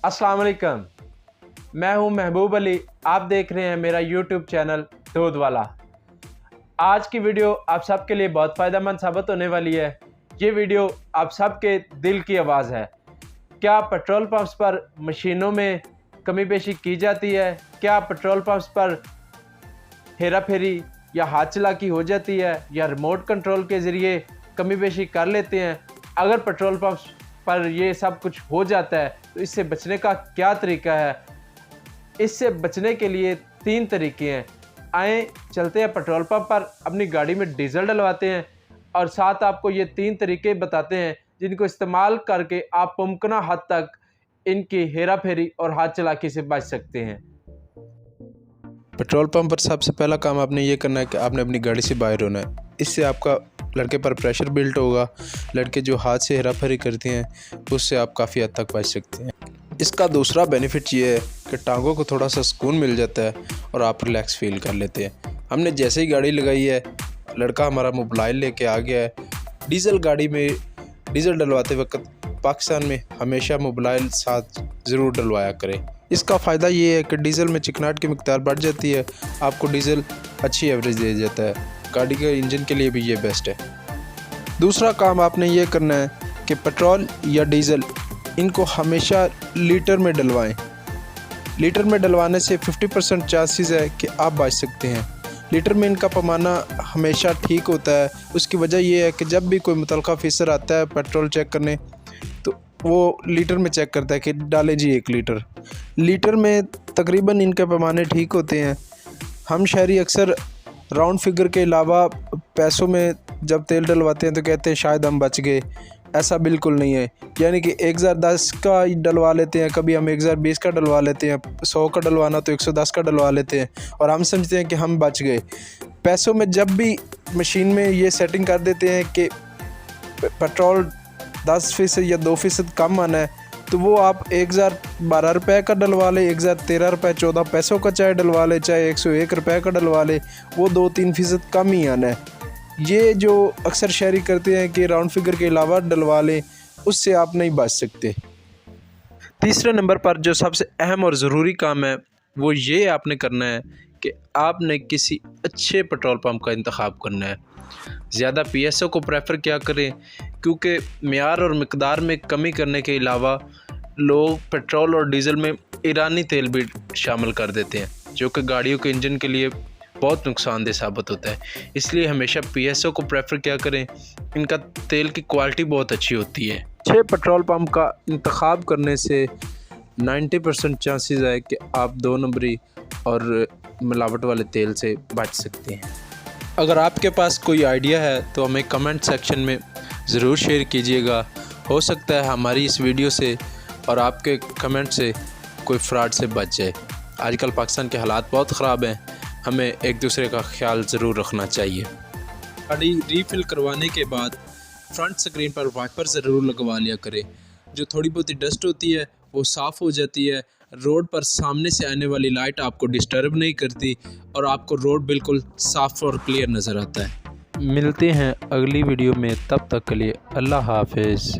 अस्सलाम वालेकुम, मैं हूं महबूब अली। आप देख रहे हैं मेरा यूट्यूब चैनल दूध वाला। आज की वीडियो आप सबके लिए बहुत फ़ायदेमंद साबित होने वाली है। ये वीडियो आप सबके दिल की आवाज़ है। क्या पेट्रोल पंप्स पर मशीनों में कमी पेशी की जाती है? क्या पेट्रोल पंप्स पर हेरा फेरी या हाथ चलाकी हो जाती है या रिमोट कंट्रोल के ज़रिए कमी पेशी कर लेते हैं? अगर पेट्रोल पंप्स पर ये सब कुछ हो जाता है तो इससे बचने का क्या तरीका है? इससे बचने के लिए 3 तरीके हैं। आए चलते हैं पेट्रोल पंप पर, अपनी गाड़ी में डीजल डलवाते हैं और साथ आपको ये 3 तरीके बताते हैं जिनको इस्तेमाल करके आप मुमकिन हद तक इनकी हेरा फेरी और हाथ चलाकी से बच सकते हैं। पेट्रोल पंप पर सबसे पहला काम आपने ये करना है कि आपने अपनी गाड़ी से बाहर होना है। इससे आपका लड़के पर प्रेशर बिल्ट होगा। लड़के जो हाथ से हेरा फेरी करते हैं उससे आप काफ़ी हद तक बच सकते हैं। इसका दूसरा बेनिफिट ये है कि टांगों को थोड़ा सा सुकून मिल जाता है और आप रिलैक्स फील कर लेते हैं। हमने जैसे ही गाड़ी लगाई है, लड़का हमारा मोबाइल लेके आ गया है। डीज़ल गाड़ी में डीज़ल डलवाते वक्त पाकिस्तान में हमेशा मोबाइल साथ ज़रूर डलवाया करें। इसका फ़ायदा ये है कि डीज़ल में चिकनाहट की मिक़दार बढ़ जाती है, आपको डीज़ल अच्छी एवरेज दे जाता है। गाड़ी के इंजन के लिए भी ये बेस्ट है। दूसरा काम आपने ये करना है कि पेट्रोल या डीज़ल इनको हमेशा लीटर में डलवाएं। लीटर में डलवाने से 50% चांसेस है कि आप बच सकते हैं। लीटर में इनका पैमाना हमेशा ठीक होता है। उसकी वजह यह है कि जब भी कोई मुतलका ऑफिसर आता है पेट्रोल चेक करने तो वो लीटर में चेक करता है कि डालें जी 1 लीटर। लीटर में तकरीबन इनके पैमाने ठीक होते हैं। हम शहरी अक्सर राउंड फिगर के अलावा पैसों में जब तेल डलवाते हैं तो कहते हैं शायद हम बच गए। ऐसा बिल्कुल नहीं है। यानी कि 1010 का डलवा लेते हैं, कभी हम 1020 का डलवा लेते हैं, 100 का डलवाना तो 110 का डलवा लेते हैं और हम समझते हैं कि हम बच गए। पैसों में जब भी मशीन में ये सेटिंग कर देते हैं कि पेट्रोल 10% या 2% कम आना है तो वो आप 1012 रुपये का डलवा ले, 1013 रुपये 14 पैसों का चाहे डलवा ले, चाहे 101 रुपये का डलवा ले, वो 2-3% कम ही आना है। ये जो अक्सर शहरी करते हैं कि राउंड फिगर के अलावा डलवा लें, उससे आप नहीं बच सकते। तीसरे नंबर पर जो सबसे अहम और ज़रूरी काम है वो ये आपने करना है कि आपने किसी अच्छे पेट्रोल पंप का इंतखाब करना है। ज़्यादा पीएसओ को प्रेफर क्या करें, क्योंकि मियार और मिकदार में कमी करने के अलावा लोग पेट्रोल और डीज़ल में ईरानी तेल भी शामिल कर देते हैं जो कि गाड़ियों के इंजन के लिए बहुत नुकसानदेह साबित होता है। इसलिए हमेशा पीएसओ को प्रेफर क्या करें, इनका तेल की क्वालिटी बहुत अच्छी होती है। 6 पेट्रोल पंप का इंतखाब करने से 90% चांसेस है कि आप 2 नंबरी और मिलावट वाले तेल से बच सकते हैं। अगर आपके पास कोई आइडिया है तो हमें कमेंट सेक्शन में ज़रूर शेयर कीजिएगा। हो सकता है हमारी इस वीडियो से और आपके कमेंट से कोई फ्रॉड से बच जाए। आजकल पाकिस्तान के हालात बहुत ख़राब हैं, हमें एक दूसरे का ख्याल ज़रूर रखना चाहिए। गाड़ी रीफ़िल करवाने के बाद फ्रंट स्क्रीन पर वाइपर ज़रूर लगवा लिया करें। जो थोड़ी बहुत डस्ट होती है वो साफ़ हो जाती है। रोड पर सामने से आने वाली लाइट आपको डिस्टर्ब नहीं करती और आपको रोड बिल्कुल साफ़ और क्लियर नज़र आता है। मिलते हैं अगली वीडियो में, तब तक के लिए अल्लाह हाफ़िज़।